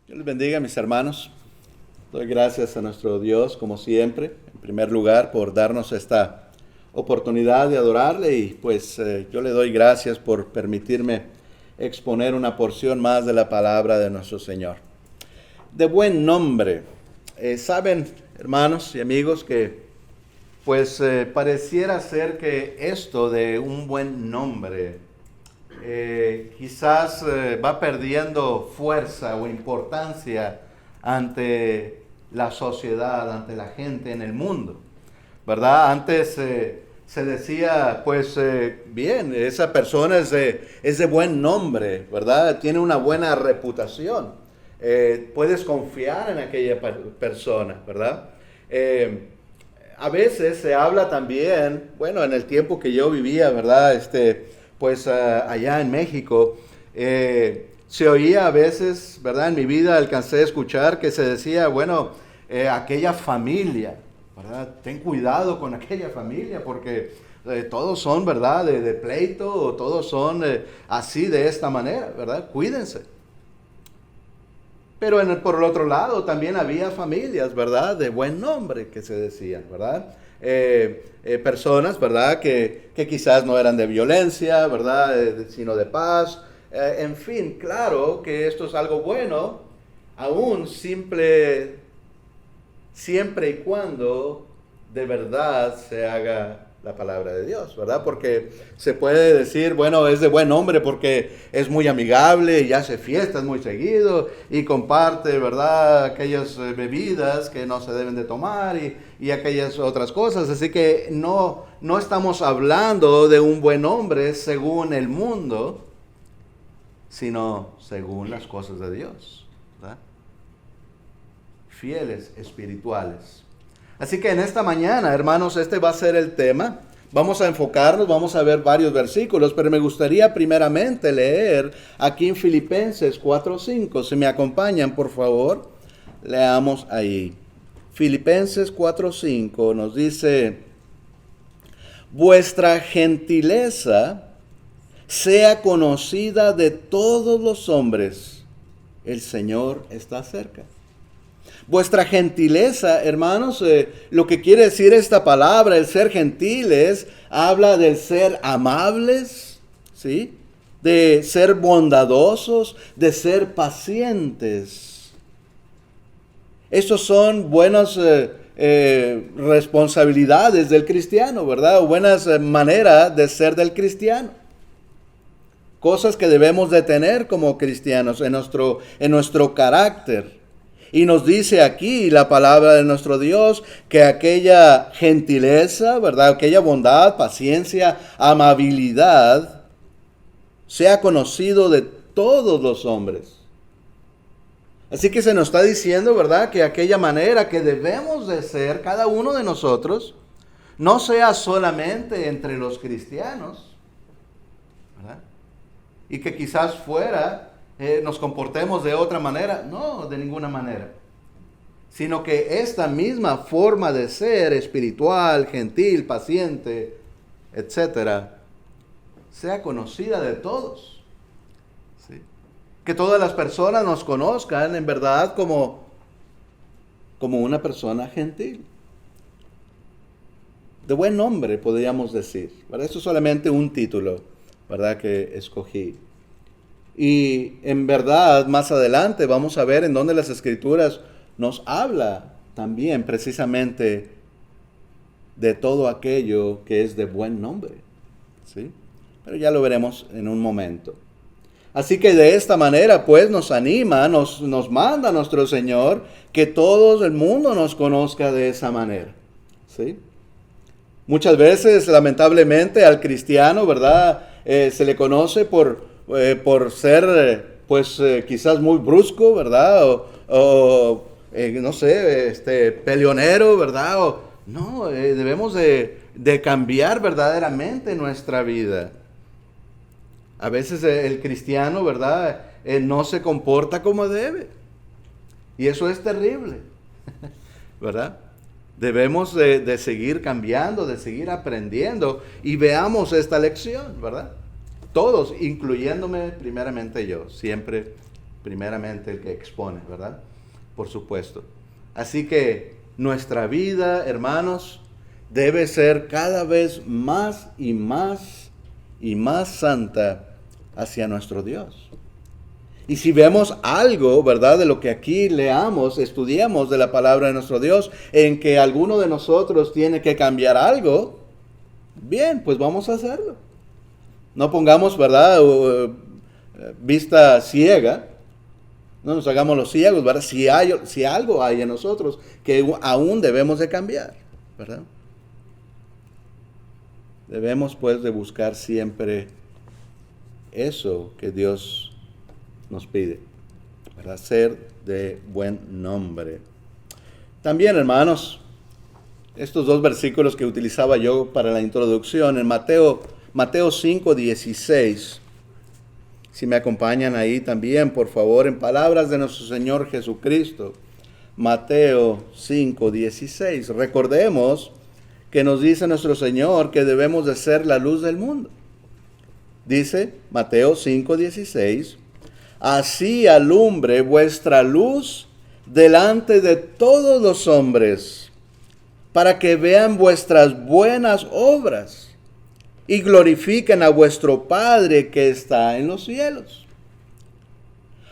Dios les bendiga, mis hermanos. Doy gracias a nuestro Dios, como siempre, en primer lugar, por darnos esta oportunidad de adorarle y pues yo le doy gracias por permitirme exponer una porción más de la palabra de nuestro Señor. De buen nombre. Saben, hermanos y amigos, que pues pareciera ser que esto de un buen nombre quizás va perdiendo fuerza o importancia ante la sociedad, ante la gente en el mundo, ¿verdad? Antes se decía, pues bien, esa persona es de buen nombre, ¿verdad? Tiene una buena reputación. Puedes confiar en aquella persona, ¿verdad? A veces se habla también, bueno, en el tiempo que yo vivía, ¿verdad? Pues allá en México, se oía a veces, ¿verdad? En mi vida alcancé a escuchar que se decía, bueno, aquella familia, ¿verdad? Ten cuidado con aquella familia porque todos son, ¿verdad? De pleito o todos son así de esta manera, ¿verdad? Cuídense. Pero por el otro lado también había familias, ¿verdad? De buen nombre que se decían, ¿verdad? Personas, ¿verdad? Que quizás no eran de violencia, ¿verdad? Sino de paz. En fin, claro que esto es algo bueno, aún siempre y cuando de verdad se haga la palabra de Dios, ¿verdad? Porque se puede decir, bueno, es de buen hombre porque es muy amigable y hace fiestas muy seguido y comparte, ¿verdad? Aquellas bebidas que no se deben de tomar y aquellas otras cosas. Así que no estamos hablando de un buen hombre según el mundo, sino según las cosas de Dios, ¿verdad? Fieles espirituales. Así que en esta mañana, hermanos, este va a ser el tema. Vamos a enfocarnos, vamos a ver varios versículos, pero me gustaría primeramente leer aquí en Filipenses 4:5. Si me acompañan, por favor, leamos ahí. Filipenses 4:5 nos dice, vuestra gentileza sea conocida de todos los hombres. El Señor está cerca. Vuestra gentileza, hermanos, lo que quiere decir esta palabra, el ser gentiles, habla del ser amables, ¿sí? De ser bondadosos, de ser pacientes. Estos son buenas responsabilidades del cristiano, ¿verdad? O buenas maneras de ser del cristiano. Cosas que debemos de tener como cristianos en nuestro carácter. Y nos dice aquí la palabra de nuestro Dios que aquella gentileza, ¿verdad? Aquella bondad, paciencia, amabilidad, sea conocido de todos los hombres. Así que se nos está diciendo, ¿verdad? Que aquella manera que debemos de ser cada uno de nosotros, no sea solamente entre los cristianos, ¿verdad? Y que quizás fuera nos comportemos de otra manera. No, de ninguna manera. Sino que esta misma forma de ser espiritual, gentil, paciente, etcétera, sea conocida de todos. ¿Sí? Que todas las personas nos conozcan en verdad como una persona gentil. De buen nombre, podríamos decir. ¿Verdad? Esto es solamente un título, ¿verdad? Que escogí. Y en verdad, más adelante vamos a ver en dónde las Escrituras nos habla también precisamente de todo aquello que es de buen nombre, ¿sí? Pero ya lo veremos en un momento. Así que de esta manera, pues, nos anima, nos manda nuestro Señor que todo el mundo nos conozca de esa manera, ¿sí? Muchas veces, lamentablemente, al cristiano, ¿verdad? Se le conoce por ser, quizás muy brusco, ¿verdad? No sé, peleonero, ¿verdad? No, debemos de cambiar verdaderamente nuestra vida. A veces el cristiano, ¿verdad? No se comporta como debe. Y eso es terrible, ¿verdad? Debemos de seguir cambiando, de seguir aprendiendo y veamos esta lección, ¿verdad? Todos, incluyéndome primeramente yo, siempre primeramente el que expone, ¿verdad? Por supuesto. Así que nuestra vida, hermanos, debe ser cada vez más y más y más santa hacia nuestro Dios. Y si vemos algo, ¿verdad?, de lo que aquí leamos, estudiamos de la palabra de nuestro Dios, en que alguno de nosotros tiene que cambiar algo, bien, pues vamos a hacerlo. No pongamos, ¿verdad?, vista ciega, no nos hagamos los ciegos, ¿verdad? Si algo hay en nosotros que aún debemos de cambiar, ¿verdad? Debemos pues de buscar siempre eso que Dios nos pide, para ser de buen nombre. También, hermanos, estos dos versículos que utilizaba yo para la introducción, en Mateo 5:16, si me acompañan ahí también, por favor, en palabras de nuestro Señor Jesucristo. Mateo 5:16. Recordemos que nos dice nuestro Señor que debemos de ser la luz del mundo. Dice Mateo 5:16, así alumbre vuestra luz delante de todos los hombres, para que vean vuestras buenas obras y glorifiquen a vuestro Padre que está en los cielos.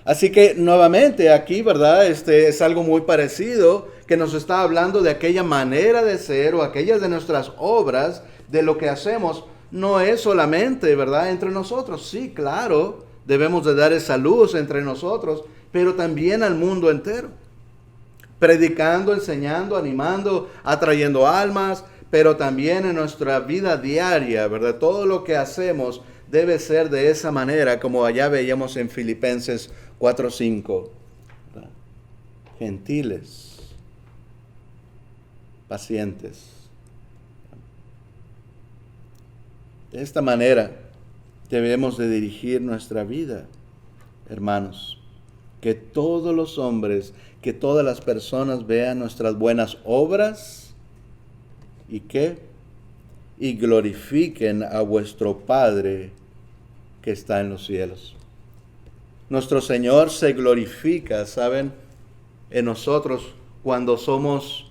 Así que nuevamente aquí, ¿verdad? Es algo muy parecido, que nos está hablando de aquella manera de ser o aquellas de nuestras obras, de lo que hacemos. No es solamente, ¿verdad?, entre nosotros. Sí, claro, debemos de dar esa luz entre nosotros, pero también al mundo entero. Predicando, enseñando, animando, atrayendo almas, pero también en nuestra vida diaria, ¿verdad? Todo lo que hacemos debe ser de esa manera, como allá veíamos en Filipenses 4:5. Gentiles, pacientes. De esta manera debemos de dirigir nuestra vida, hermanos. Que todos los hombres, que todas las personas vean nuestras buenas obras y que y glorifiquen a vuestro Padre que está en los cielos. Nuestro Señor se glorifica, ¿saben?, en nosotros cuando somos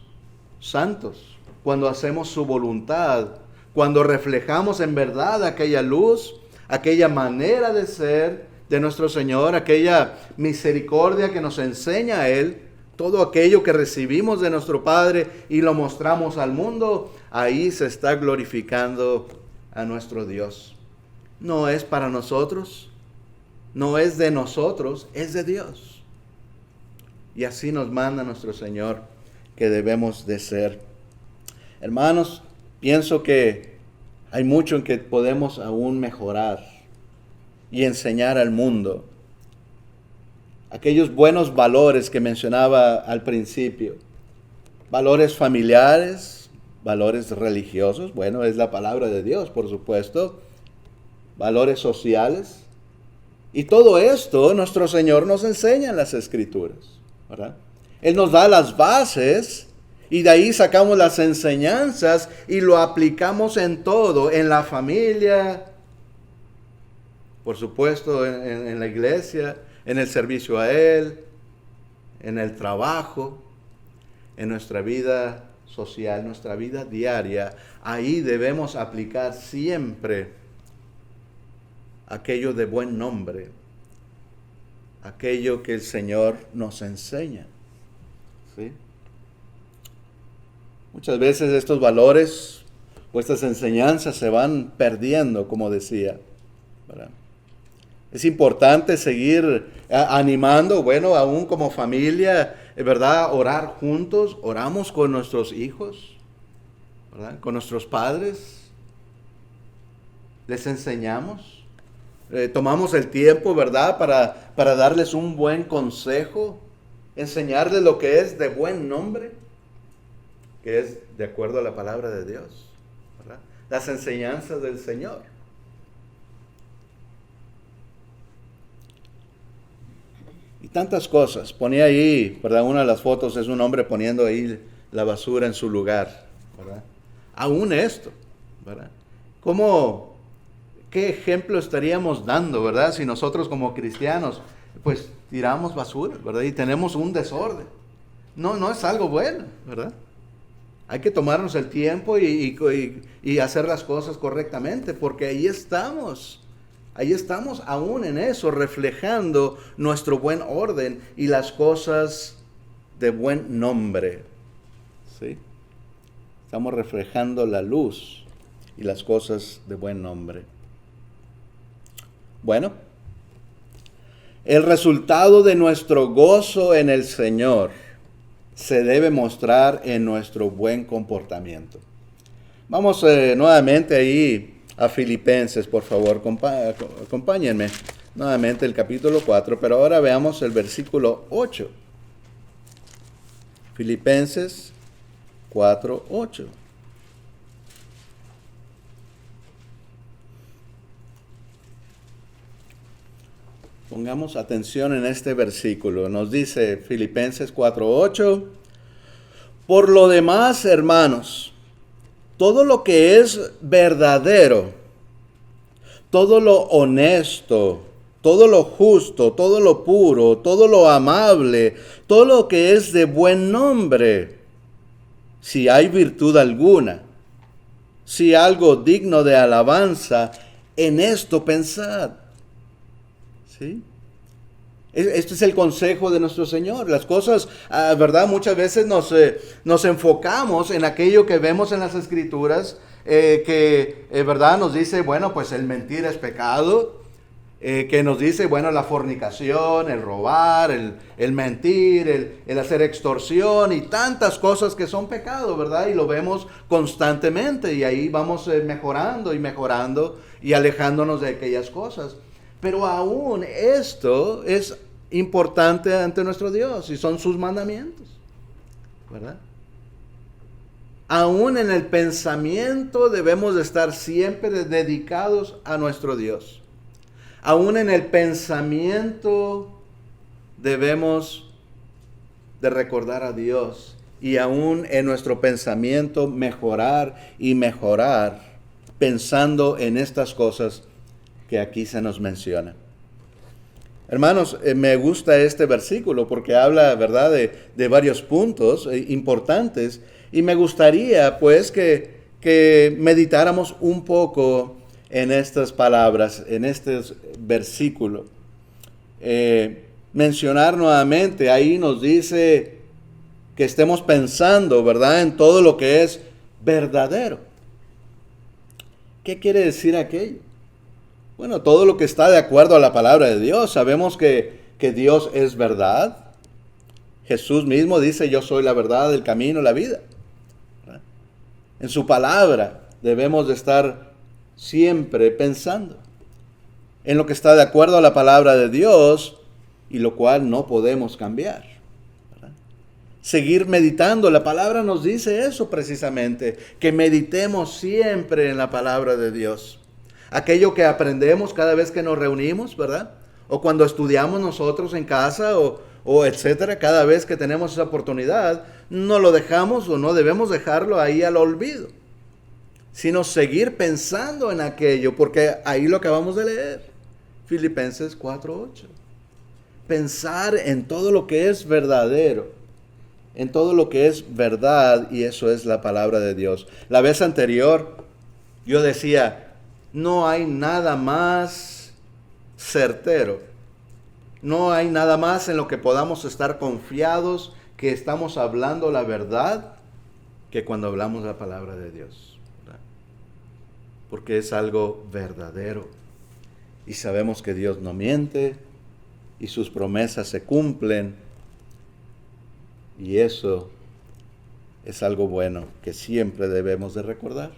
santos, cuando hacemos su voluntad, cuando reflejamos en verdad aquella luz, aquella manera de ser de nuestro Señor, aquella misericordia que nos enseña a Él, todo aquello que recibimos de nuestro Padre y lo mostramos al mundo, ahí se está glorificando a nuestro Dios. No es para nosotros, no es de nosotros, es de Dios. Y así nos manda nuestro Señor que debemos de ser. Hermanos, pienso que hay mucho en que podemos aún mejorar y enseñar al mundo. Aquellos buenos valores que mencionaba al principio. Valores familiares, valores religiosos, bueno, es la palabra de Dios, por supuesto. Valores sociales. Y todo esto nuestro Señor nos enseña en las Escrituras, ¿verdad? Él nos da las bases y de ahí sacamos las enseñanzas y lo aplicamos en todo, en la familia, por supuesto, en la iglesia, en el servicio a Él, en el trabajo, en nuestra vida social, nuestra vida diaria. Ahí debemos aplicar siempre aquello de buen nombre, aquello que el Señor nos enseña. ¿Sí? Muchas veces estos valores o estas enseñanzas se van perdiendo, como decía, ¿verdad? Es importante seguir animando, bueno, aún como familia, ¿verdad? Orar juntos, oramos con nuestros hijos, ¿verdad? Con nuestros padres, les enseñamos, tomamos el tiempo, ¿verdad? Para darles un buen consejo, enseñarles lo que es de buen nombre, que es de acuerdo a la palabra de Dios, ¿verdad? Las enseñanzas del Señor. Y tantas cosas. Ponía ahí, ¿verdad? Una de las fotos es un hombre poniendo ahí la basura en su lugar, ¿verdad? Aún esto, ¿verdad? ¿Qué ejemplo estaríamos dando, ¿verdad? Si nosotros como cristianos, pues tiramos basura, ¿verdad? Y tenemos un desorden. No es algo bueno, ¿verdad? Hay que tomarnos el tiempo y hacer las cosas correctamente, porque ahí estamos aún en eso, reflejando nuestro buen orden y las cosas de buen nombre. ¿Sí? Estamos reflejando la luz y las cosas de buen nombre. Bueno, el resultado de nuestro gozo en el Señor se debe mostrar en nuestro buen comportamiento. Vamos nuevamente ahí a Filipenses, por favor, acompáñenme nuevamente el capítulo 4, pero ahora veamos el versículo 8. Filipenses 4:8. Pongamos atención en este versículo. Nos dice Filipenses 4:8, por lo demás, hermanos, todo lo que es verdadero, todo lo honesto, todo lo justo, todo lo puro, todo lo amable, todo lo que es de buen nombre, si hay virtud alguna, si algo digno de alabanza, en esto pensad. ¿Sí? Este es el consejo de nuestro Señor. Las cosas, ¿verdad? Muchas veces nos enfocamos en aquello que vemos en las Escrituras, ¿verdad? Nos dice, bueno, pues el mentir es pecado, que nos dice, bueno, la fornicación, el robar, el mentir, el hacer extorsión y tantas cosas que son pecado, ¿verdad? Y lo vemos constantemente y ahí vamos mejorando y alejándonos de aquellas cosas. Pero aún esto es importante ante nuestro Dios y son sus mandamientos, ¿verdad? Aún en el pensamiento debemos de estar siempre dedicados a nuestro Dios. Aún en el pensamiento debemos de recordar a Dios y aún en nuestro pensamiento mejorar pensando en estas cosas que aquí se nos menciona. Hermanos, me gusta este versículo porque habla, ¿verdad?, de varios puntos importantes y me gustaría, pues, que meditáramos un poco en estas palabras, en este versículo. Mencionar nuevamente, ahí nos dice que estemos pensando, ¿verdad?, en todo lo que es verdadero. ¿Qué quiere decir aquello? Bueno, todo lo que está de acuerdo a la palabra de Dios. Sabemos que Dios es verdad. Jesús mismo dice, yo soy la verdad, el camino, la vida. ¿Verdad? En su palabra debemos de estar siempre pensando en lo que está de acuerdo a la palabra de Dios y lo cual no podemos cambiar. ¿Verdad? Seguir meditando. La palabra nos dice eso precisamente, que meditemos siempre en la palabra de Dios. Aquello que aprendemos cada vez que nos reunimos, ¿verdad? O cuando estudiamos nosotros en casa o etcétera, cada vez que tenemos esa oportunidad, no lo dejamos o no debemos dejarlo ahí al olvido, sino seguir pensando en aquello, porque ahí lo acabamos de leer, Filipenses 4:8. Pensar en todo lo que es verdadero, en todo lo que es verdad, y eso es la palabra de Dios. La vez anterior yo decía, no hay nada más certero. No hay nada más en lo que podamos estar confiados que estamos hablando la verdad que cuando hablamos la palabra de Dios, ¿verdad? Porque es algo verdadero. Y sabemos que Dios no miente y sus promesas se cumplen. Y eso es algo bueno que siempre debemos de recordar.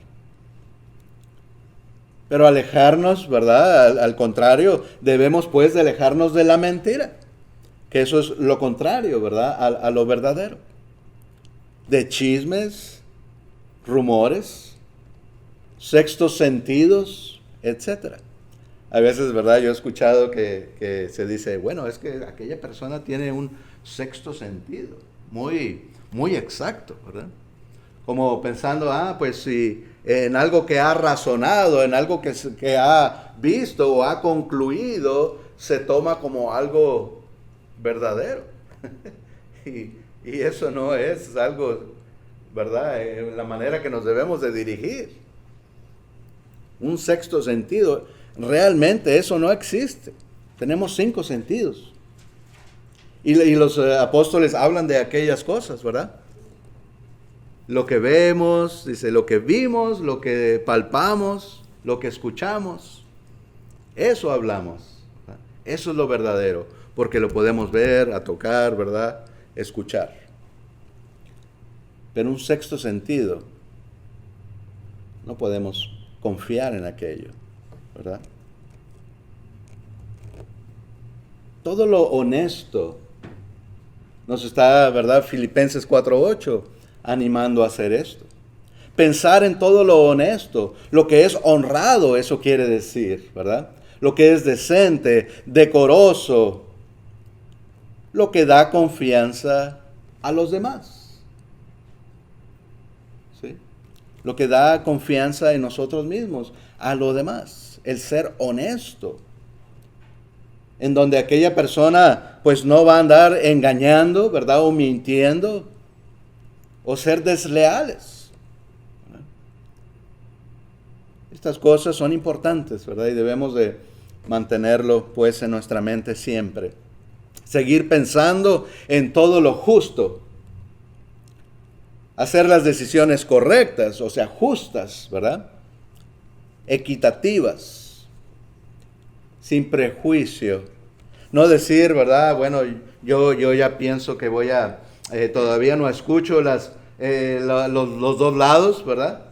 Pero alejarnos, ¿verdad? Al contrario, debemos pues de alejarnos de la mentira, que eso es lo contrario, ¿verdad? A lo verdadero. De chismes, rumores, sextos sentidos, etc. A veces, ¿verdad? Yo he escuchado que se dice, bueno, es que aquella persona tiene un sexto sentido, muy exacto, ¿verdad? Como pensando, pues si en algo que ha razonado, en algo que ha visto o ha concluido, se toma como algo verdadero. Y eso no es algo, ¿verdad? La manera que nos debemos de dirigir. Un sexto sentido, realmente eso no existe. Tenemos 5 sentidos. Y los apóstoles hablan de aquellas cosas, ¿verdad? Lo que vemos, dice, lo que vimos, lo que palpamos, lo que escuchamos. Eso hablamos. ¿Verdad? Eso es lo verdadero, porque lo podemos ver, a tocar, ¿verdad? Escuchar. Pero un sexto sentido, no podemos confiar en aquello, ¿verdad? Todo lo honesto nos está, ¿verdad? Filipenses 4:8 animando a hacer esto. Pensar en todo lo honesto, lo que es honrado, eso quiere decir, ¿verdad? Lo que es decente, decoroso, lo que da confianza a los demás. ¿Sí? Lo que da confianza en nosotros mismos, a los demás. El ser honesto. En donde aquella persona pues no va a andar engañando, ¿verdad? O mintiendo. O ser desleales. ¿Verdad? Estas cosas son importantes, ¿verdad? Y debemos de mantenerlo pues en nuestra mente siempre. Seguir pensando en todo lo justo. Hacer las decisiones correctas, o sea, justas, ¿verdad? Equitativas. Sin prejuicio. No decir, ¿verdad? Bueno, yo ya pienso que voy a... todavía no escucho los dos lados, ¿verdad?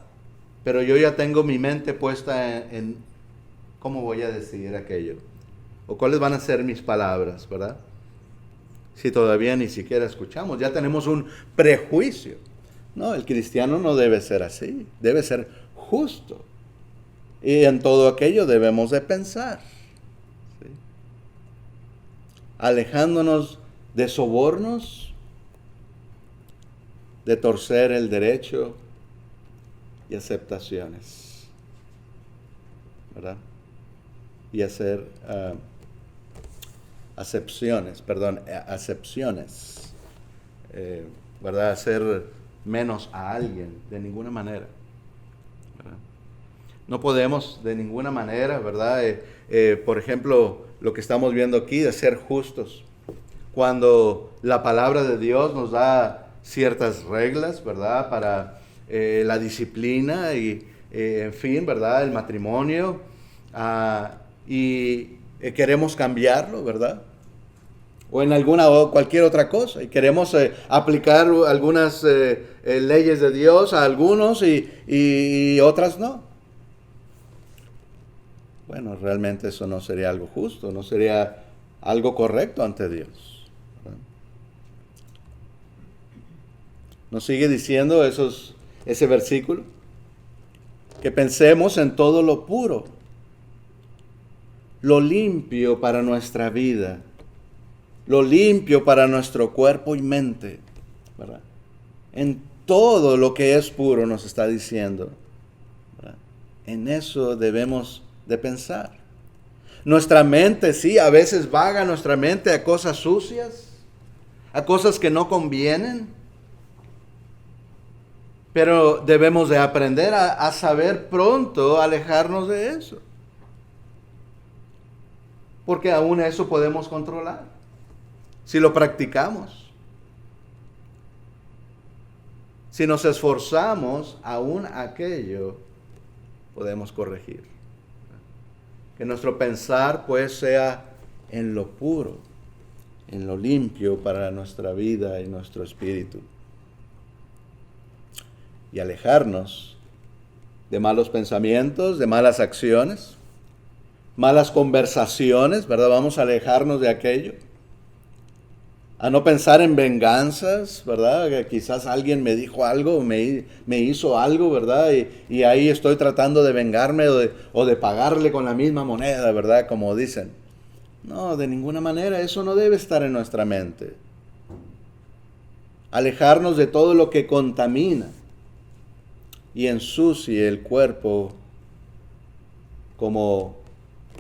Pero yo ya tengo mi mente puesta en cómo voy a decir aquello. O cuáles van a ser mis palabras, ¿verdad? Si todavía ni siquiera escuchamos, ya tenemos un prejuicio. No, el cristiano no debe ser así, debe ser justo. Y en todo aquello debemos de pensar. ¿Sí? Alejándonos de sobornos, de torcer el derecho y aceptaciones, ¿verdad? Y hacer acepciones, ¿verdad? Hacer menos a alguien, de ninguna manera, ¿verdad? No podemos de ninguna manera, ¿verdad? Por ejemplo, lo que estamos viendo aquí de ser justos. Cuando la palabra de Dios nos da ciertas reglas, ¿verdad? Para la disciplina y, en fin, ¿verdad? El matrimonio. Y queremos cambiarlo, ¿verdad? O en alguna o cualquier otra cosa. Y queremos aplicar algunas leyes de Dios a algunos y otras no. Bueno, realmente eso no sería algo justo, no sería algo correcto ante Dios. ¿Verdad? Nos sigue diciendo ese versículo, que pensemos en todo lo puro, lo limpio para nuestra vida, lo limpio para nuestro cuerpo y mente, ¿verdad? En todo lo que es puro nos está diciendo, ¿verdad? En eso debemos de pensar. Nuestra mente, sí, a veces vaga nuestra mente a cosas sucias, a cosas que no convienen, pero debemos de aprender a saber pronto alejarnos de eso. Porque aún eso podemos controlar, si lo practicamos. Si nos esforzamos, aún aquello podemos corregir. Que nuestro pensar pues sea en lo puro, en lo limpio para nuestra vida y nuestro espíritu. Y alejarnos de malos pensamientos, de malas acciones, malas conversaciones, ¿verdad? Vamos a alejarnos de aquello. A no pensar en venganzas, ¿verdad? Que quizás alguien me dijo algo, me hizo algo, ¿verdad? Y ahí estoy tratando de vengarme o de pagarle con la misma moneda, ¿verdad? Como dicen. No, de ninguna manera, eso no debe estar en nuestra mente. Alejarnos de todo lo que contamina y ensucie el cuerpo, como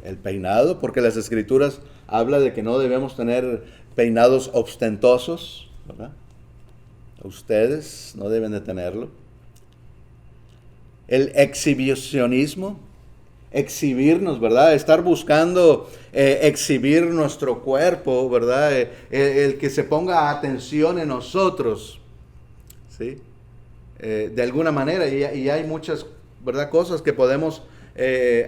el peinado, porque las Escrituras habla de que no debemos tener peinados ostentosos, ¿verdad? Ustedes no deben de tenerlo. El exhibicionismo, exhibirnos, ¿verdad? Estar buscando exhibir nuestro cuerpo, ¿verdad? El que se ponga atención en nosotros, ¿sí? De alguna manera, y hay muchas, ¿verdad?, cosas que podemos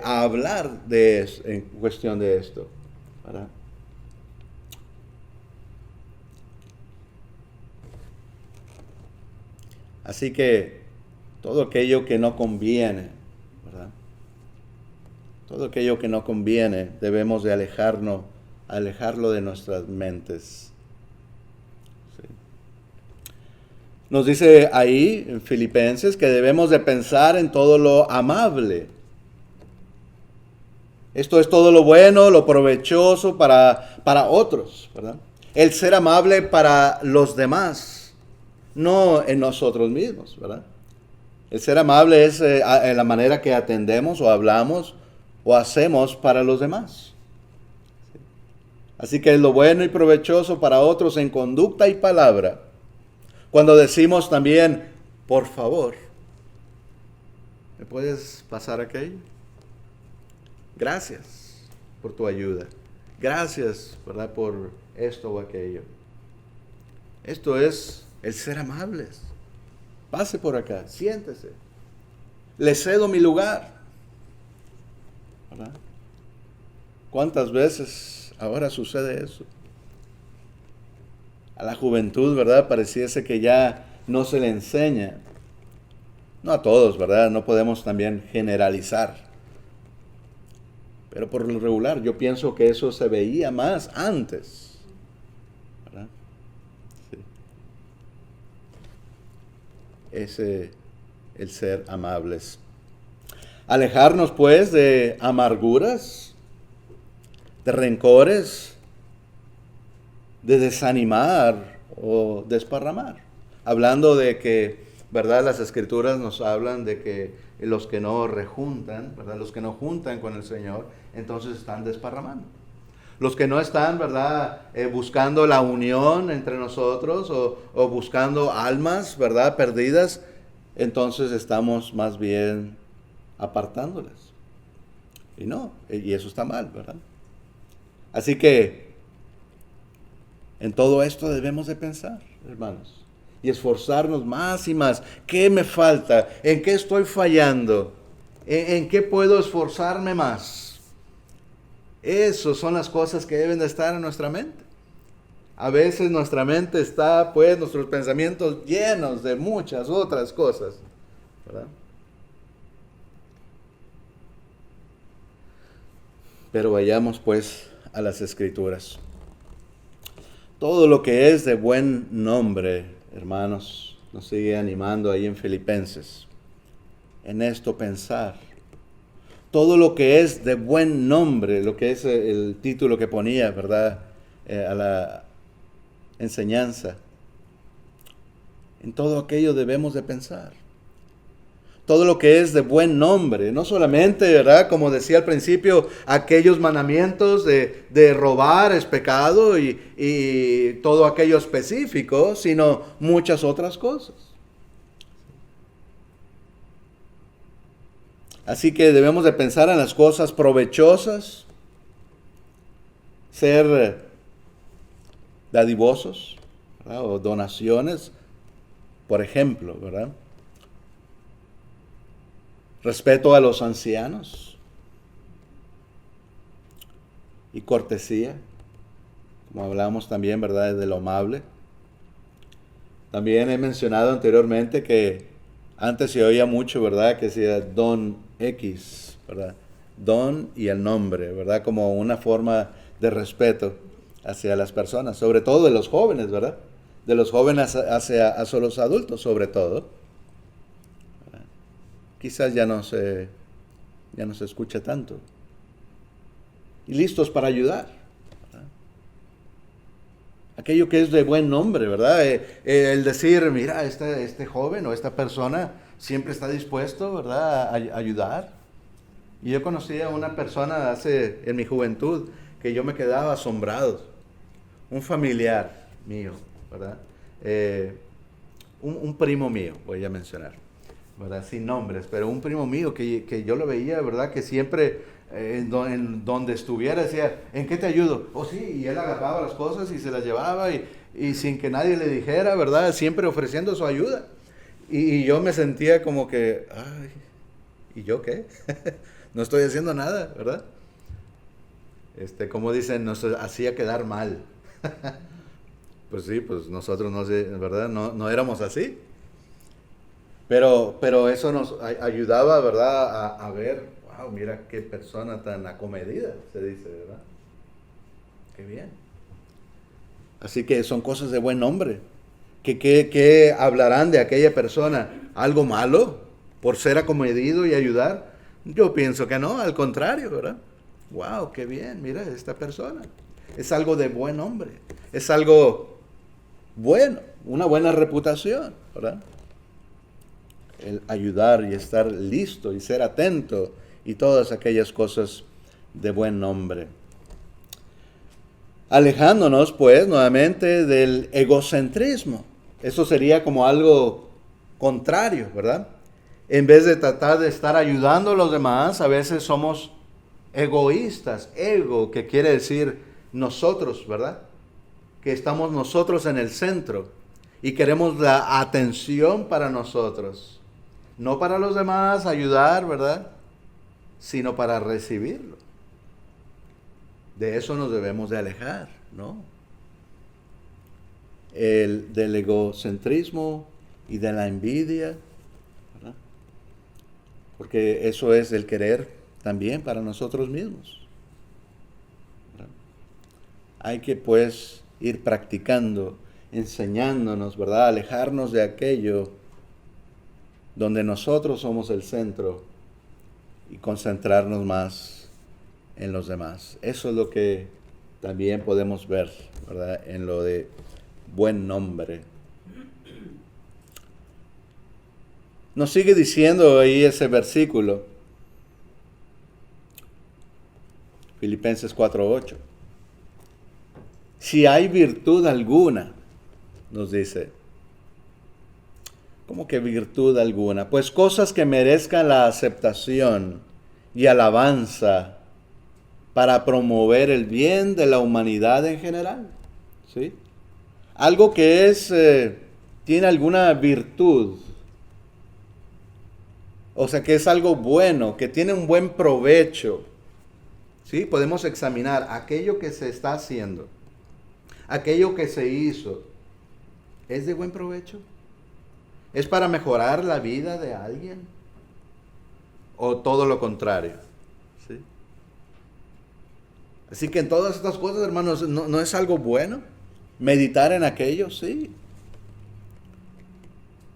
hablar en cuestión de esto, ¿verdad? Así que todo aquello que no conviene, ¿verdad? Todo aquello que no conviene debemos de alejarlo de nuestras mentes. ¿Sí? Nos dice ahí en Filipenses que debemos de pensar en todo lo amable. Esto es todo lo bueno, lo provechoso para otros, ¿verdad? El ser amable para los demás, no en nosotros mismos, ¿verdad? El ser amable es en la manera que atendemos o hablamos o hacemos para los demás. Así que es lo bueno y provechoso para otros en conducta y palabra. Cuando decimos también, por favor, ¿me puedes pasar aquello? Gracias por tu ayuda. Gracias, ¿verdad?, por esto o aquello. Esto es el ser amables. Pase por acá, siéntese. Le cedo mi lugar. ¿Verdad? ¿Cuántas veces ahora sucede eso? A la juventud, ¿verdad? Pareciese que ya no se le enseña. No a todos, ¿verdad? No podemos también generalizar. Pero por lo regular, yo pienso que eso se veía más antes. ¿Verdad? Sí. El ser amables. Alejarnos pues de amarguras, de rencores, de desanimar o desparramar. Hablando de que, ¿verdad?, las Escrituras nos hablan de que los que no rejuntan, ¿verdad?, los que no juntan con el Señor, entonces están desparramando. Los que no están, ¿verdad?, buscando la unión entre nosotros o buscando almas, ¿verdad?, perdidas, entonces estamos más bien apartándolas. Y no, y eso está mal, ¿verdad? Así que en todo esto debemos de pensar, hermanos, y esforzarnos más y más. ¿Qué me falta? ¿En qué estoy fallando? ¿En qué puedo esforzarme más? Esas son las cosas que deben de estar en nuestra mente. A veces nuestra mente está, pues, nuestros pensamientos llenos de muchas otras cosas, ¿verdad? Pero vayamos, pues, a las Escrituras. Todo lo que es de buen nombre, hermanos, nos sigue animando ahí en Filipenses. En esto pensar. Todo lo que es de buen nombre, lo que es el título que ponía, ¿verdad?, a la enseñanza. En todo aquello debemos de pensar. Todo lo que es de buen nombre, no solamente, ¿verdad?, como decía al principio, aquellos mandamientos de robar es pecado y todo aquello específico, sino muchas otras cosas. Así que debemos de pensar en las cosas provechosas, ser dadivosos, ¿verdad?, o donaciones, por ejemplo, ¿verdad? Respeto a los ancianos y cortesía, como hablamos también, ¿verdad?, de lo amable. También he mencionado anteriormente que antes se oía mucho, ¿verdad?, que decía Don X, ¿verdad? Don y el nombre, ¿verdad?, como una forma de respeto hacia las personas, sobre todo de los jóvenes, ¿verdad? De los jóvenes hacia los adultos, sobre todo. Quizás ya no se escucha tanto. Y listos para ayudar, ¿verdad? Aquello que es de buen nombre, ¿verdad? El decir, mira, este joven o esta persona siempre está dispuesto, ¿verdad?, a ayudar. Y yo conocí a una persona en mi juventud que yo me quedaba asombrado. un familiar mío, ¿verdad? Un primo mío, voy a mencionar, ¿verdad? Sin nombres, pero un primo mío que yo lo veía, ¿verdad? Que siempre en donde estuviera decía, ¿en qué te ayudo? Oh, sí, y él agarraba las cosas y se las llevaba y sin que nadie le dijera, ¿verdad? Siempre ofreciendo su ayuda. Y yo me sentía como que, ay, ¿y yo qué? No estoy haciendo nada, ¿verdad? Como dicen, nos hacía quedar mal. Pues sí, pues nosotros no sé, ¿verdad? No éramos así. Pero eso nos ayudaba, ¿verdad? A ver, wow, mira qué persona tan acomedida, se dice, ¿verdad? Qué bien. Así que son cosas de buen nombre. ¿Qué hablarán de aquella persona? ¿Algo malo por ser acomedido y ayudar? Yo pienso que no, al contrario, ¿verdad? Wow, qué bien, mira esta persona. Es algo de buen nombre. Es algo bueno, una buena reputación, ¿verdad? El ayudar y estar listo y ser atento y todas aquellas cosas de buen nombre. Alejándonos, pues, nuevamente del egocentrismo. Eso sería como algo contrario, ¿verdad? En vez de tratar de estar ayudando a los demás, a veces somos egoístas. Ego, que quiere decir nosotros, ¿verdad? Que estamos nosotros en el centro y queremos la atención para nosotros. No para los demás ayudar, ¿verdad? Sino para recibirlo. De eso nos debemos de alejar, ¿no? Del egocentrismo y de la envidia, ¿verdad? Porque eso es el querer también para nosotros mismos, ¿verdad? Hay que pues ir practicando, enseñándonos, ¿verdad? Alejarnos de aquello donde nosotros somos el centro y concentrarnos más en los demás. Eso es lo que también podemos ver, ¿verdad? En lo de buen nombre. Nos sigue diciendo ahí ese versículo, Filipenses 4:8. Si hay virtud alguna, nos dice, ¿cómo que virtud alguna? Pues cosas que merezcan la aceptación y alabanza para promover el bien de la humanidad en general, ¿sí? Algo que tiene alguna virtud, o sea, que es algo bueno, que tiene un buen provecho, ¿sí? Podemos examinar aquello que se está haciendo, aquello que se hizo, ¿es de buen provecho? ¿Es para mejorar la vida de alguien? ¿O todo lo contrario? ¿Sí? Así que en todas estas cosas, hermanos, ¿no es algo bueno? Meditar en aquello, sí.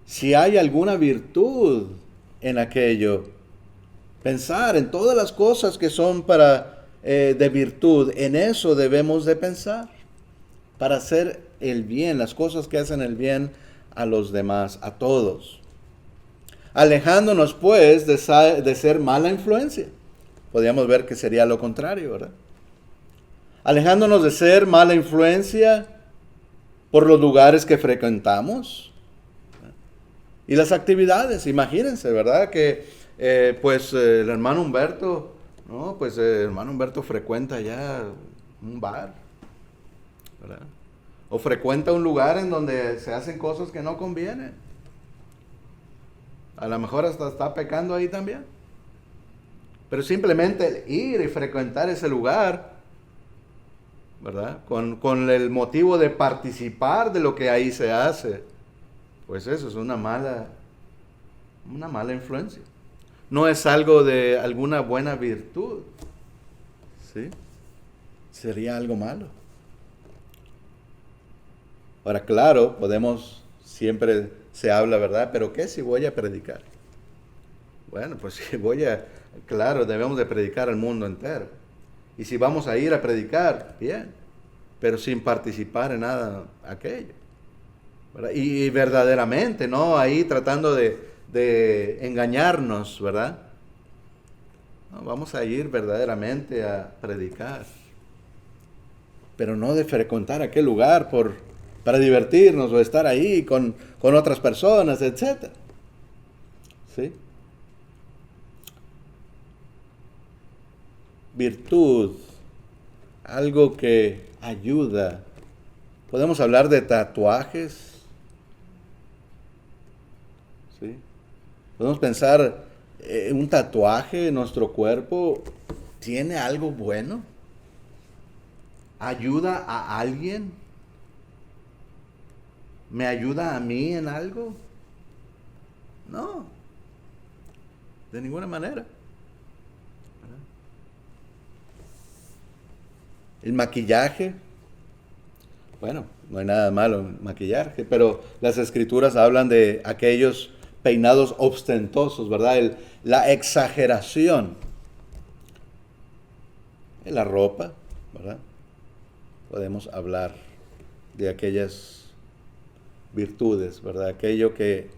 Si hay alguna virtud en aquello, pensar en todas las cosas que son para de virtud, en eso debemos de pensar, para hacer el bien, las cosas que hacen el bien a los demás, a todos. Alejándonos pues de ser mala influencia. Podríamos ver que sería lo contrario, ¿verdad? Alejándonos de ser mala influencia por los lugares que frecuentamos y las actividades. Imagínense, ¿verdad? Que el hermano Humberto, ¿no? Pues el hermano Humberto frecuenta ya un bar, ¿verdad? O frecuenta un lugar en donde se hacen cosas que no convienen. A lo mejor hasta está pecando ahí también. Pero simplemente ir y frecuentar ese lugar, ¿verdad? Con el motivo de participar de lo que ahí se hace, pues eso es una mala influencia. No es algo de alguna buena virtud, ¿sí? Sería algo malo. Ahora, claro, siempre se habla, ¿verdad? Pero ¿qué si voy a predicar? Bueno, pues si claro, debemos de predicar al mundo entero. Y si vamos a ir a predicar, bien, pero sin participar en nada aquello, ¿verdad? Y verdaderamente, ¿no? Ahí tratando de engañarnos, ¿verdad? No, vamos a ir verdaderamente a predicar. pero no de frecuentar aquel lugar para divertirnos o estar ahí con otras personas, etc. ¿Sí? Virtud, algo que ayuda. Podemos hablar de tatuajes. ¿Sí? Podemos pensar, un tatuaje en nuestro cuerpo tiene algo bueno. ¿Ayuda a alguien? ¿Me ayuda a mí en algo? No, de ninguna manera. El maquillaje, bueno, no hay nada malo en maquillaje, pero las escrituras hablan de aquellos peinados ostentosos, ¿verdad? La exageración. En la ropa, ¿verdad? Podemos hablar de aquellas virtudes, ¿verdad? Aquello que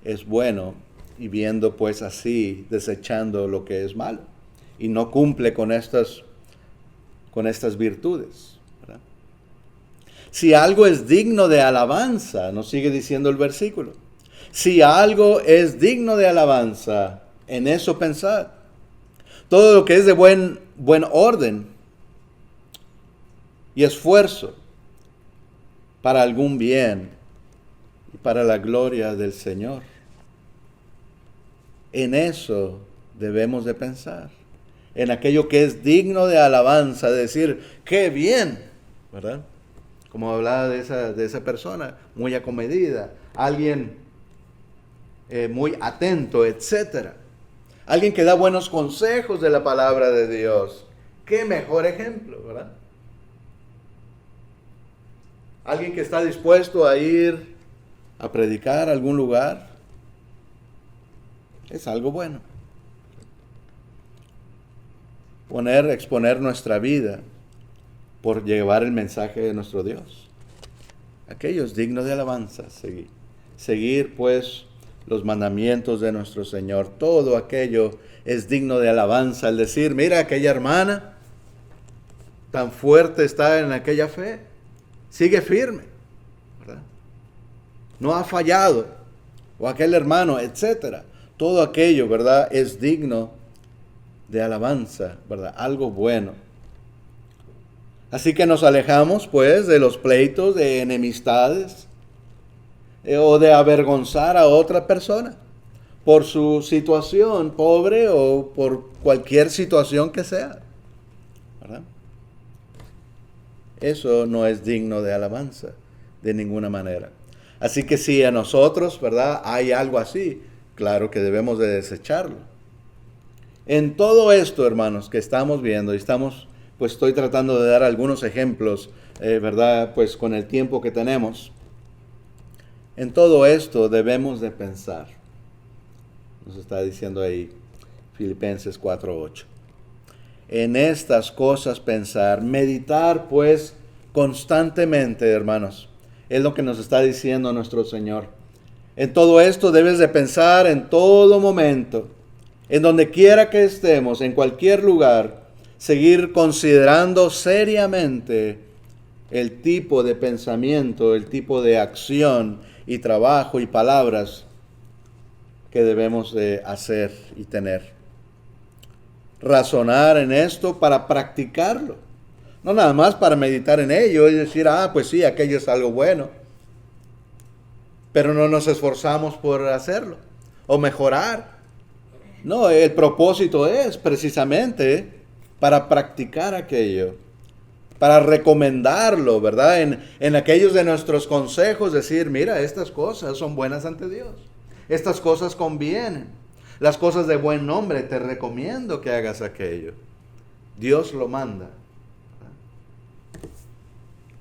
es bueno y viendo pues así, desechando lo que es malo y no cumple con estas virtudes, ¿verdad? Si algo es digno de alabanza, nos sigue diciendo el versículo, si algo es digno de alabanza, en eso pensad. Todo lo que es de buen orden y esfuerzo para algún bien y para la gloria del Señor. En eso debemos de pensar, en aquello que es digno de alabanza, de decir, qué bien, ¿verdad? Como hablaba de esa persona, muy acomedida, alguien muy atento, etcétera. Alguien que da buenos consejos de la palabra de Dios. Qué mejor ejemplo, ¿verdad? Alguien que está dispuesto a ir a predicar a algún lugar. Es algo bueno. Exponer nuestra vida por llevar el mensaje de nuestro Dios. Aquello es digno de alabanza, seguir pues los mandamientos de nuestro Señor. Todo aquello es digno de alabanza. El decir, mira, aquella hermana tan fuerte está en aquella fe, sigue firme, ¿verdad? No ha fallado. O aquel hermano, etcétera. Todo aquello, ¿verdad?, es digno de alabanza, ¿verdad? Algo bueno. Así que nos alejamos, pues, de los pleitos, de enemistades, o de avergonzar a otra persona por su situación pobre o por cualquier situación que sea, ¿verdad? Eso no es digno de alabanza de ninguna manera. Así que si a nosotros, ¿verdad?, hay algo así, claro que debemos de desecharlo. En todo esto, hermanos, que estamos viendo y pues estoy tratando de dar algunos ejemplos, ¿verdad?, pues con el tiempo que tenemos. En todo esto debemos de pensar. Nos está diciendo ahí Filipenses 4:8. En estas cosas pensar, meditar pues constantemente, hermanos. Es lo que nos está diciendo nuestro Señor. En todo esto debes de pensar en todo momento, en donde quiera que estemos, en cualquier lugar, seguir considerando seriamente el tipo de pensamiento, el tipo de acción y trabajo y palabras que debemos de hacer y tener. Razonar en esto para practicarlo. No nada más para meditar en ello y decir, pues sí, aquello es algo bueno. Pero no nos esforzamos por hacerlo o mejorar. No, el propósito es precisamente para practicar aquello, para recomendarlo, ¿verdad? En aquellos de nuestros consejos, decir, mira, estas cosas son buenas ante Dios. Estas cosas convienen. Las cosas de buen nombre, te recomiendo que hagas aquello. Dios lo manda. ¿Verdad?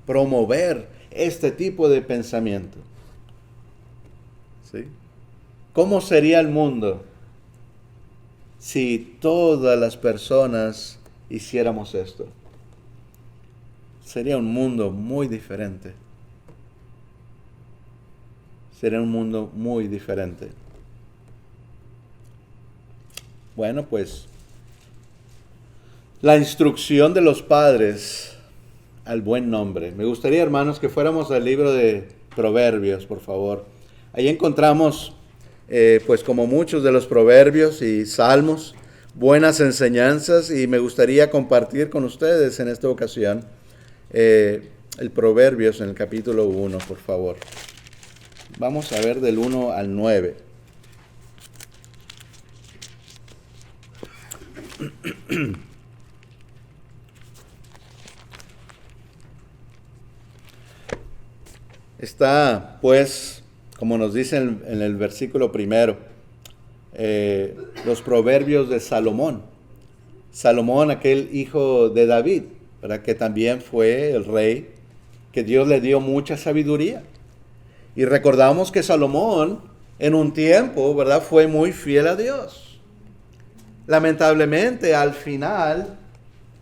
Promover este tipo de pensamiento. ¿Sí? ¿Cómo sería el mundo si todas las personas hiciéramos esto? Sería un mundo muy diferente. Sería un mundo muy diferente. Bueno, pues la instrucción de los padres al buen nombre. Me gustaría, hermanos, que fuéramos al libro de Proverbios, por favor. Ahí encontramos, pues como muchos de los proverbios y salmos, buenas enseñanzas, y me gustaría compartir con ustedes en esta ocasión el Proverbios en el capítulo 1, por favor. Vamos a ver del 1 al 9. Está, pues, como nos dice en el versículo primero, los proverbios de Salomón. Salomón, aquel hijo de David, ¿verdad? Que también fue el rey, que Dios le dio mucha sabiduría. Y recordamos que Salomón, en un tiempo, ¿verdad?, fue muy fiel a Dios. Lamentablemente, al final,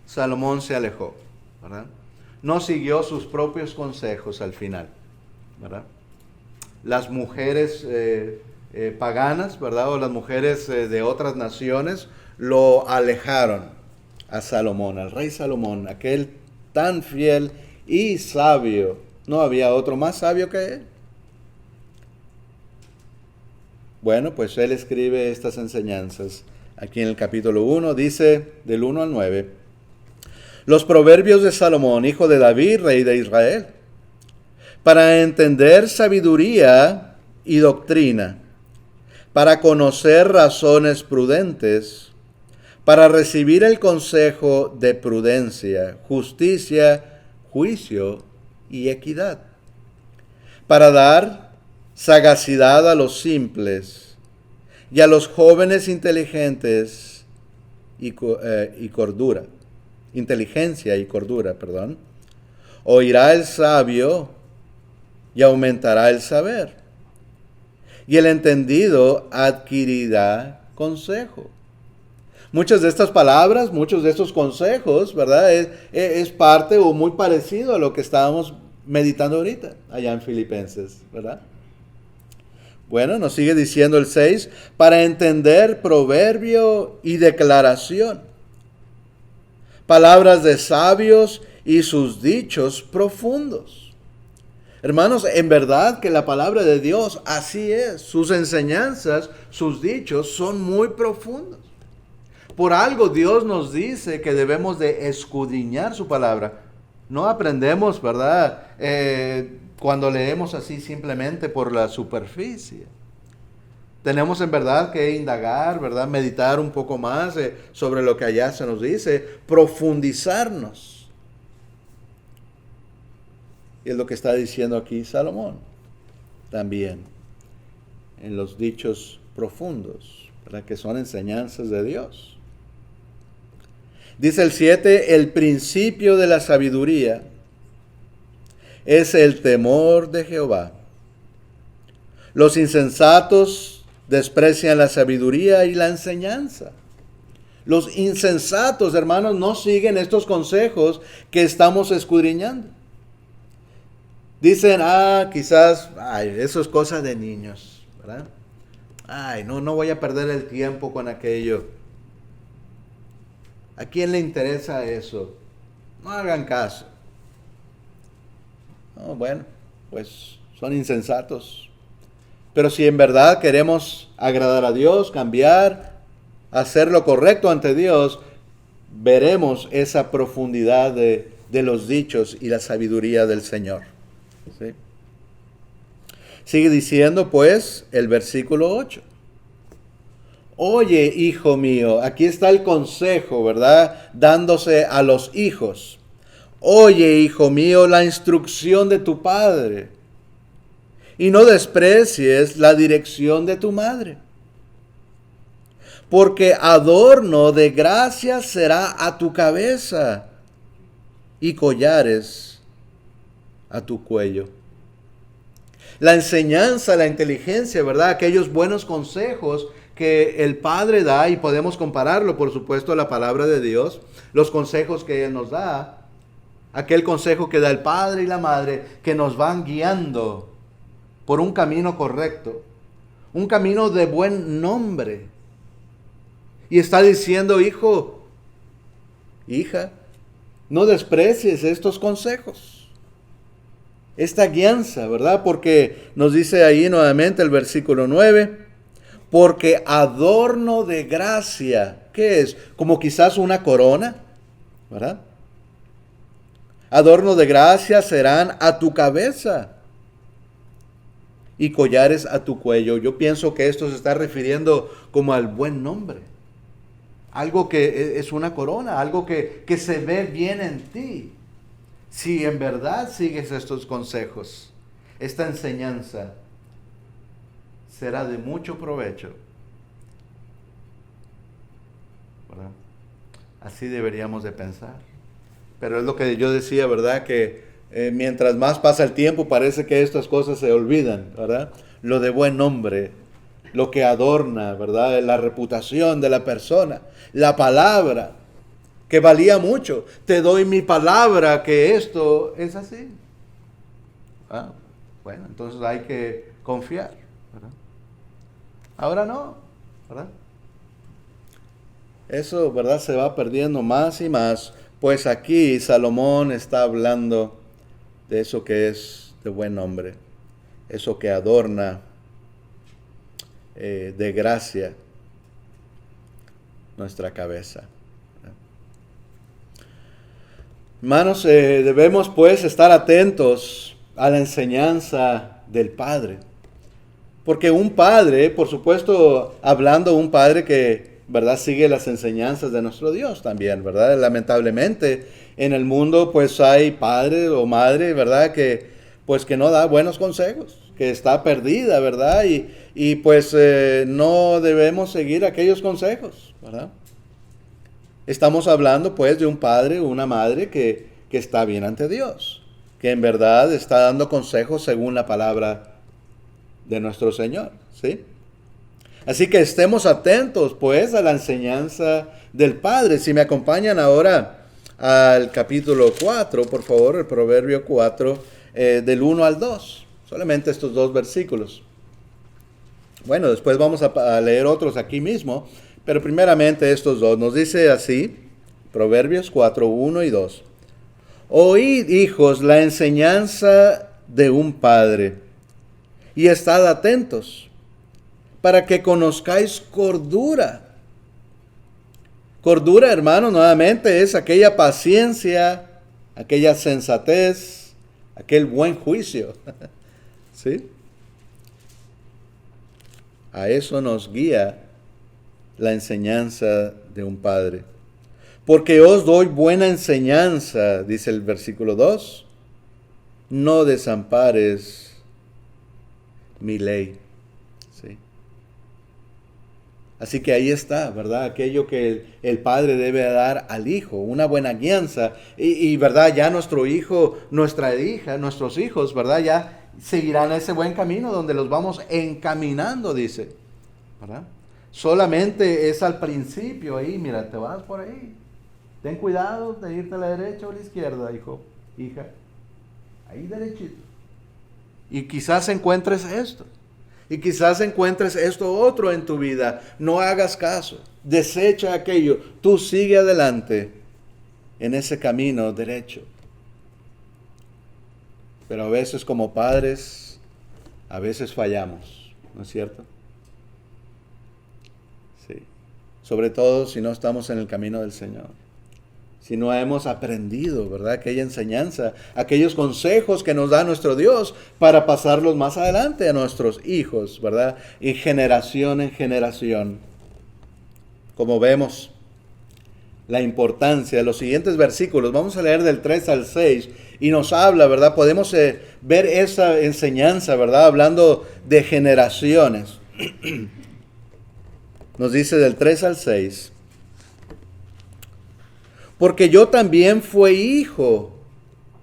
Salomón se alejó, ¿verdad? No siguió sus propios consejos al final, ¿verdad? Las mujeres paganas, ¿verdad?, o las mujeres de otras naciones lo alejaron a Salomón, al rey Salomón, aquel tan fiel y sabio. No había otro más sabio que él. Bueno, pues él escribe estas enseñanzas. Aquí en el capítulo 1 dice del 1 al 9. Los proverbios de Salomón, hijo de David, rey de Israel, para entender sabiduría y doctrina, para conocer razones prudentes, para recibir el consejo de prudencia, justicia, juicio y equidad, para dar sagacidad a los simples y a los jóvenes inteligentes inteligencia y cordura, Oirá el sabio y aumentará el saber, y el entendido adquirirá consejo. Muchas de estas palabras, muchos de estos consejos, ¿verdad? Es parte o muy parecido a lo que estábamos meditando ahorita, allá en Filipenses, ¿verdad? Bueno, nos sigue diciendo el 6, para entender proverbio y declaración, palabras de sabios y sus dichos profundos. Hermanos, en verdad que la palabra de Dios así es. Sus enseñanzas, sus dichos son muy profundos. Por algo Dios nos dice que debemos de escudriñar su palabra. No aprendemos, ¿verdad?, cuando leemos así simplemente por la superficie. Tenemos en verdad que indagar, ¿verdad?, meditar un poco más sobre lo que allá se nos dice, profundizarnos. Y es lo que está diciendo aquí Salomón también, en los dichos profundos, ¿verdad?, que son enseñanzas de Dios. Dice el 7, el principio de la sabiduría es el temor de Jehová. Los insensatos desprecian la sabiduría y la enseñanza. Los insensatos, hermanos, no siguen estos consejos que estamos escudriñando. Dicen, quizás, eso es cosa de niños, ¿verdad? No voy a perder el tiempo con aquello. ¿A quién le interesa eso? No hagan caso. Bueno, pues son insensatos. Pero si en verdad queremos agradar a Dios, cambiar, hacer lo correcto ante Dios, veremos esa profundidad de los dichos y la sabiduría del Señor. ¿Sí? Sigue diciendo pues el versículo 8. Oye, hijo mío, aquí está el consejo, ¿verdad?, dándose a los hijos. Oye, hijo mío, la instrucción de tu padre, y no desprecies la dirección de tu madre, porque adorno de gracia será a tu cabeza y collares a tu cuello. La enseñanza, la inteligencia, ¿verdad?, aquellos buenos consejos que el Padre da, y podemos compararlo, por supuesto, a la palabra de Dios, los consejos que Él nos da, aquel consejo que da el Padre y la Madre, que nos van guiando por un camino correcto, un camino de buen nombre. Y está diciendo, hijo, hija, No desprecies estos consejos, esta guianza, ¿verdad? Porque nos dice ahí nuevamente el versículo 9, porque adorno de gracia, ¿qué es? Como quizás una corona, ¿verdad? Adorno de gracia serán a tu cabeza y collares a tu cuello. Yo pienso que esto se está refiriendo como al buen nombre. Algo que es una corona, algo que se ve bien en ti. Si en verdad sigues estos consejos, esta enseñanza será de mucho provecho, ¿verdad? Así deberíamos de pensar. Pero es lo que yo decía, ¿verdad? Que mientras más pasa el tiempo parece que estas cosas se olvidan, ¿verdad? Lo de buen nombre, lo que adorna, ¿verdad? La reputación de la persona, la palabra, que valía mucho. Te doy mi palabra que esto es así. Ah, bueno, entonces hay que confiar, ¿verdad? Ahora no, ¿verdad? Eso, ¿verdad? Se va perdiendo más y más. Pues aquí Salomón está hablando de eso que es de buen nombre, eso que adorna de gracia nuestra cabeza. Hermanos, debemos pues estar atentos a la enseñanza del Padre. Porque un padre, por supuesto, hablando de un padre que, ¿verdad?, sigue las enseñanzas de nuestro Dios también, ¿verdad? Lamentablemente, en el mundo pues hay padre o madre, ¿verdad?, que pues que no da buenos consejos, que está perdida, ¿verdad? Y pues no debemos seguir aquellos consejos, ¿verdad? Estamos hablando pues de un padre o una madre que está bien ante Dios, que en verdad está dando consejos según la palabra de nuestro Señor, ¿sí? Así que estemos atentos pues a la enseñanza del Padre. Si me acompañan ahora al capítulo 4, por favor, el Proverbio 4, del 1 al 2, solamente estos dos versículos. Bueno, después vamos a leer otros aquí mismo, pero primeramente estos dos. Nos dice así, Proverbios 4, 1 y 2. Oíd, hijos, la enseñanza de un padre, y estad atentos, para que conozcáis cordura. Cordura, hermano, nuevamente es aquella paciencia, aquella sensatez, aquel buen juicio. ¿Sí? A eso nos guía la enseñanza de un padre. Porque os doy buena enseñanza, dice el versículo 2, no desampares mi ley. ¿Sí? Así que ahí está, ¿verdad? Aquello que el padre debe dar al hijo, una buena guianza. Y, ¿verdad? Ya nuestro hijo, nuestra hija, nuestros hijos, ¿verdad? Ya seguirán ese buen camino donde los vamos encaminando, dice, ¿verdad? Solamente es al principio ahí, mira, te vas por ahí. Ten cuidado de irte a la derecha o a la izquierda, hijo, hija. Ahí derechito. Y quizás encuentres esto. Y quizás encuentres esto otro en tu vida. No hagas caso. Desecha aquello. Tú sigue adelante en ese camino derecho. Pero a veces como padres, a veces fallamos. ¿No es cierto? Sí. Sobre todo si no estamos en el camino del Señor. Si no hemos aprendido, ¿verdad?, aquella enseñanza, aquellos consejos que nos da nuestro Dios para pasarlos más adelante a nuestros hijos, ¿verdad? Y generación en generación. Como vemos, la importancia de los siguientes versículos, vamos a leer del 3 al 6, y nos habla, ¿verdad? Podemos ver esa enseñanza, ¿verdad? Hablando de generaciones. Nos dice del 3 al 6. Porque yo también fui hijo,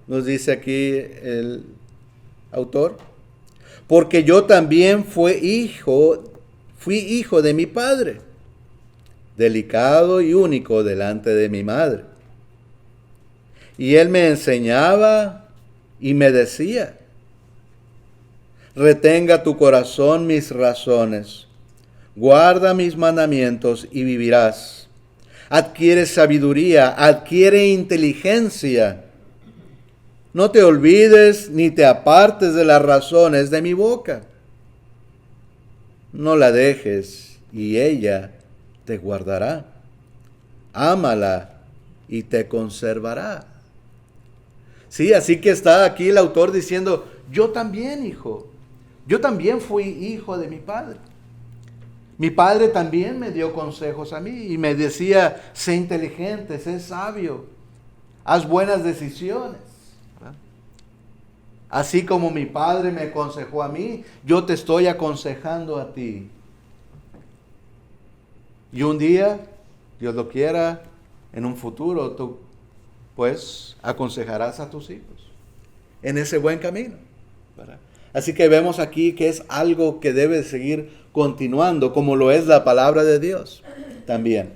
nos dice aquí el autor. Porque yo también fui hijo de mi padre, delicado y único delante de mi madre. Y él me enseñaba y me decía, retenga tu corazón mis razones, guarda mis mandamientos y vivirás. adquiere sabiduría, adquiere inteligencia. No te olvides ni te apartes de las razones de mi boca. No la dejes y ella te guardará. Ámala y te conservará. Sí, así que está aquí el autor diciendo, yo también, hijo. Yo también fui hijo de mi padre. Mi padre también me dio consejos a mí y me decía, sé inteligente, sé sabio, haz buenas decisiones. ¿Verdad? Así como mi padre me aconsejó a mí, yo te estoy aconsejando a ti. Y un día, Dios lo quiera, en un futuro, tú pues aconsejarás a tus hijos en ese buen camino. ¿Verdad? Así que vemos aquí que es algo que debe seguir continuando, como lo es la palabra de Dios también.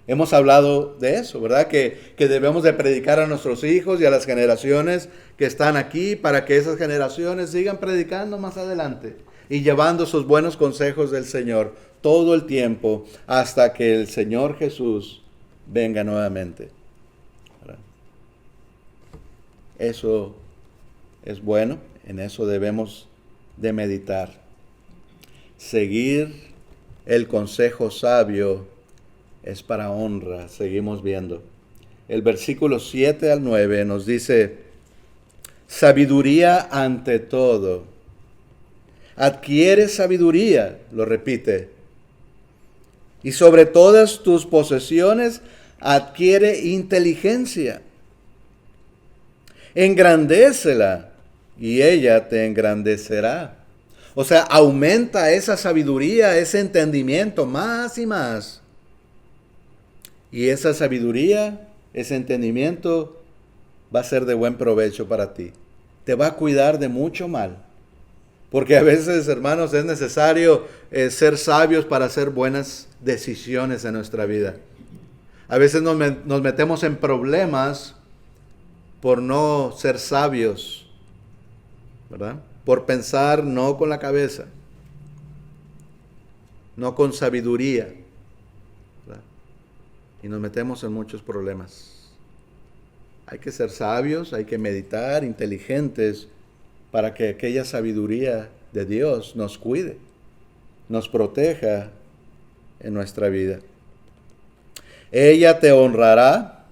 Hemos hablado de eso, ¿verdad? Que debemos de predicar a nuestros hijos y a las generaciones que están aquí para que esas generaciones sigan predicando más adelante y llevando sus buenos consejos del Señor todo el tiempo hasta que el Señor Jesús venga nuevamente. ¿Verdad? Eso es bueno, en eso debemos de meditar. Seguir el consejo sabio es para honra. Seguimos viendo. El versículo 7 al 9 nos dice, sabiduría ante todo. Adquiere sabiduría, lo repite. Y sobre todas tus posesiones adquiere inteligencia. Engrandécela y ella te engrandecerá. O sea, aumenta esa sabiduría, ese entendimiento más y más. Y esa sabiduría, ese entendimiento va a ser de buen provecho para ti. Te va a cuidar de mucho mal. Porque a veces, hermanos, es necesario ser sabios para hacer buenas decisiones en nuestra vida. A veces nos metemos en problemas por no ser sabios, ¿verdad? Por pensar no con la cabeza, no con sabiduría, ¿verdad? Y nos metemos en muchos problemas. Hay que ser sabios, hay que meditar, inteligentes, para que aquella sabiduría de Dios nos cuide, nos proteja en nuestra vida. Ella te honrará,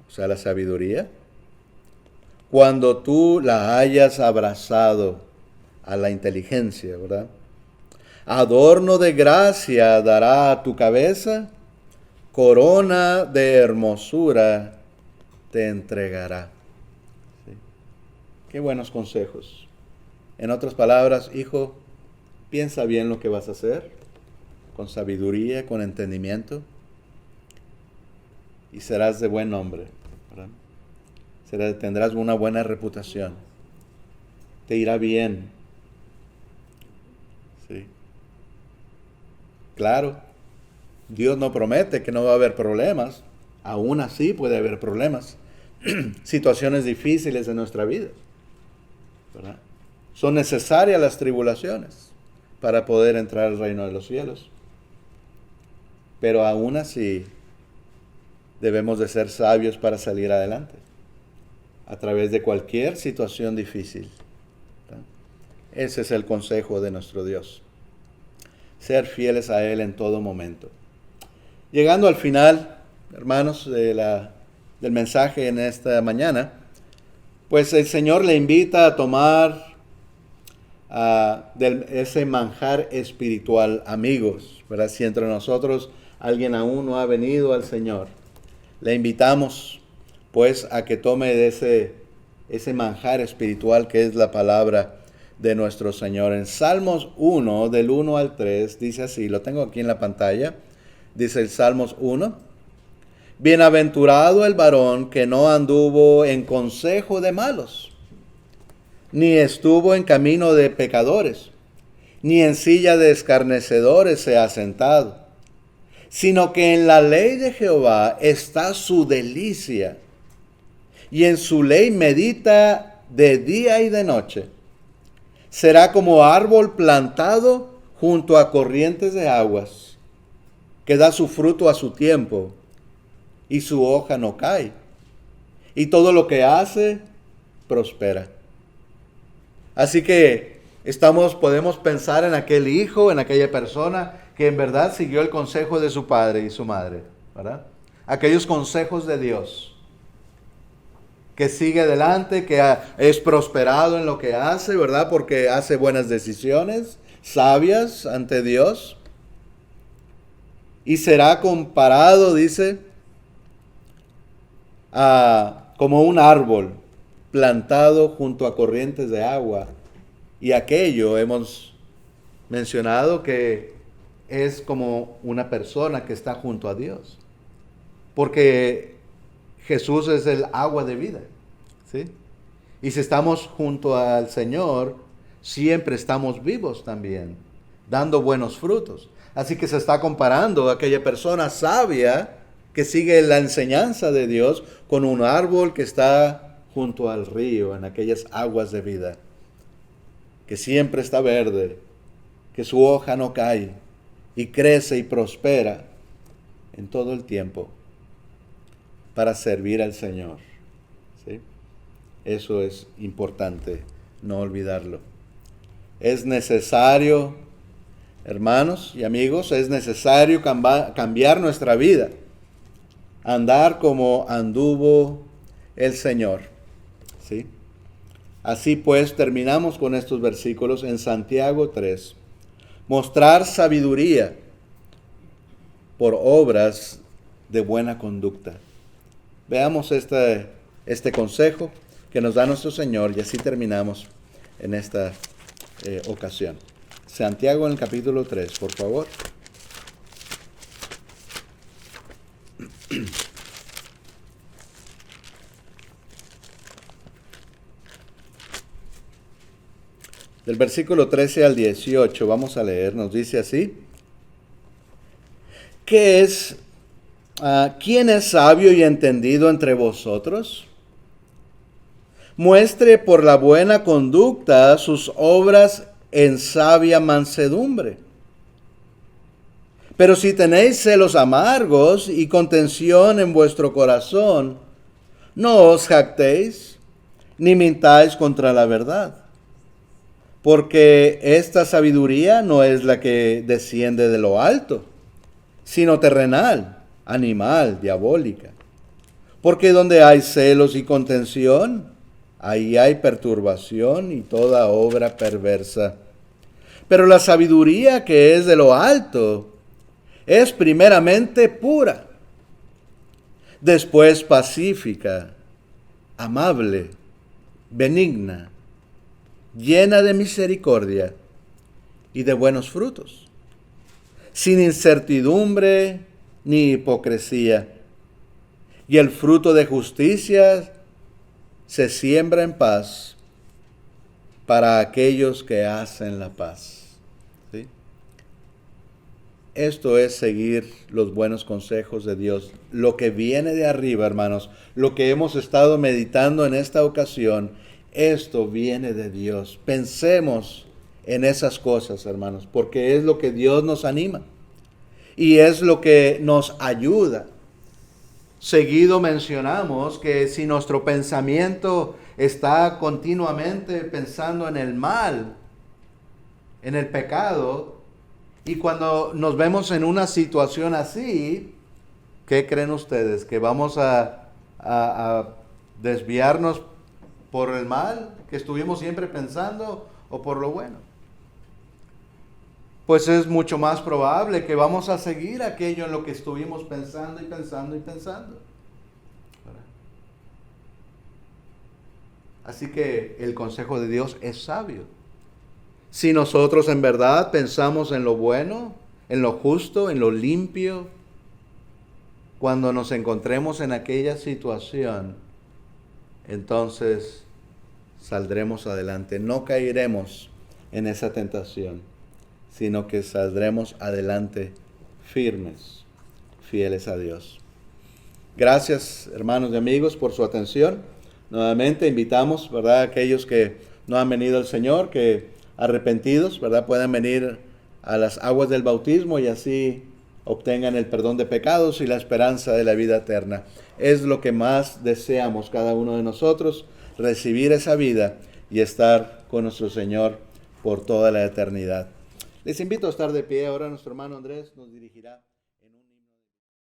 o sea, la sabiduría, cuando tú la hayas abrazado a la inteligencia, ¿verdad? Adorno de gracia dará a tu cabeza, corona de hermosura te entregará. ¿Sí? Qué buenos consejos. En otras palabras, hijo, piensa bien lo que vas a hacer, con sabiduría, con entendimiento, y serás de buen nombre, ¿verdad? Tendrás una buena reputación. Te irá bien. ¿Sí? Claro, Dios no promete que no va a haber problemas. Aún así puede haber problemas. Situaciones difíciles en nuestra vida, ¿verdad? Son necesarias las tribulaciones para poder entrar al reino de los cielos. Pero aún así debemos de ser sabios para salir adelante a través de cualquier situación difícil. ¿Verdad? Ese es el consejo de nuestro Dios. Ser fieles a Él en todo momento. Llegando al final, hermanos, del mensaje en esta mañana, pues el Señor le invita a tomar ese manjar espiritual, amigos, ¿verdad? Si entre nosotros alguien aún no ha venido al Señor, le invitamos pues a que tome de ese manjar espiritual que es la palabra de nuestro Señor. En Salmos 1, del 1 al 3, dice así, lo tengo aquí en la pantalla, dice el Salmos 1, bienaventurado el varón que no anduvo en consejo de malos, ni estuvo en camino de pecadores, ni en silla de escarnecedores se ha sentado, sino que en la ley de Jehová está su delicia, y en su ley medita de día y de noche. Será como árbol plantado junto a corrientes de aguas, que da su fruto a su tiempo, y su hoja no cae. Y todo lo que hace, prospera. Así que podemos pensar en aquel hijo, en aquella persona que en verdad siguió el consejo de su padre y su madre, ¿verdad? Aquellos consejos de Dios, que sigue adelante, que es prosperado en lo que hace, ¿verdad? Porque hace buenas decisiones, sabias ante Dios. Y será comparado, dice, como un árbol plantado junto a corrientes de agua. Y aquello hemos mencionado que es como una persona que está junto a Dios. Porque Jesús es el agua de vida, ¿sí? Y si estamos junto al Señor, siempre estamos vivos también, dando buenos frutos. Así que se está comparando a aquella persona sabia que sigue la enseñanza de Dios con un árbol que está junto al río, en aquellas aguas de vida, que siempre está verde, que su hoja no cae y crece y prospera en todo el tiempo para servir al Señor, ¿sí? Eso es importante, no olvidarlo. Es necesario, hermanos y amigos, es necesario cambiar nuestra vida, andar como anduvo el Señor, ¿sí? Así pues, terminamos con estos versículos en Santiago 3. Mostrar sabiduría por obras de buena conducta. Veamos este consejo que nos da nuestro Señor y así terminamos en esta ocasión. Santiago en el capítulo 3, por favor. Del versículo 13 al 18 vamos a leer, nos dice así. ¿Quién es sabio y entendido entre vosotros? Muestre por la buena conducta sus obras en sabia mansedumbre. Pero si tenéis celos amargos y contención en vuestro corazón, no os jactéis, ni mintáis contra la verdad. Porque esta sabiduría no es la que desciende de lo alto, sino terrenal, animal, diabólica. Porque donde hay celos y contención, ahí hay perturbación y toda obra perversa. Pero la sabiduría que es de lo alto es primeramente pura, después pacífica, amable, benigna, llena de misericordia y de buenos frutos, sin incertidumbre ni hipocresía. Y el fruto de justicia se siembra en paz para aquellos que hacen la paz. ¿Sí? Esto es seguir los buenos consejos de Dios. Lo que viene de arriba, hermanos, lo que hemos estado meditando en esta ocasión, esto viene de Dios. Pensemos en esas cosas, hermanos, porque es lo que Dios nos anima y es lo que nos ayuda. Seguido mencionamos que si nuestro pensamiento está continuamente pensando en el mal, en el pecado, y cuando nos vemos en una situación así, ¿qué creen ustedes? ¿Que vamos a desviarnos por el mal que estuvimos siempre pensando o por lo bueno? Pues es mucho más probable que vamos a seguir aquello en lo que estuvimos pensando y pensando y pensando. Así que el consejo de Dios es sabio. Si nosotros en verdad pensamos en lo bueno, en lo justo, en lo limpio, cuando nos encontremos en aquella situación, entonces saldremos adelante. No caeremos en esa tentación, sino que saldremos adelante firmes, fieles a Dios. Gracias, hermanos y amigos, por su atención. Nuevamente invitamos, ¿verdad?, a aquellos que no han venido al Señor, que arrepentidos, ¿verdad?, puedan venir a las aguas del bautismo y así obtengan el perdón de pecados y la esperanza de la vida eterna. Es lo que más deseamos cada uno de nosotros, recibir esa vida y estar con nuestro Señor por toda la eternidad. Les invito a estar de pie. Ahora nuestro hermano Andrés nos dirigirá en un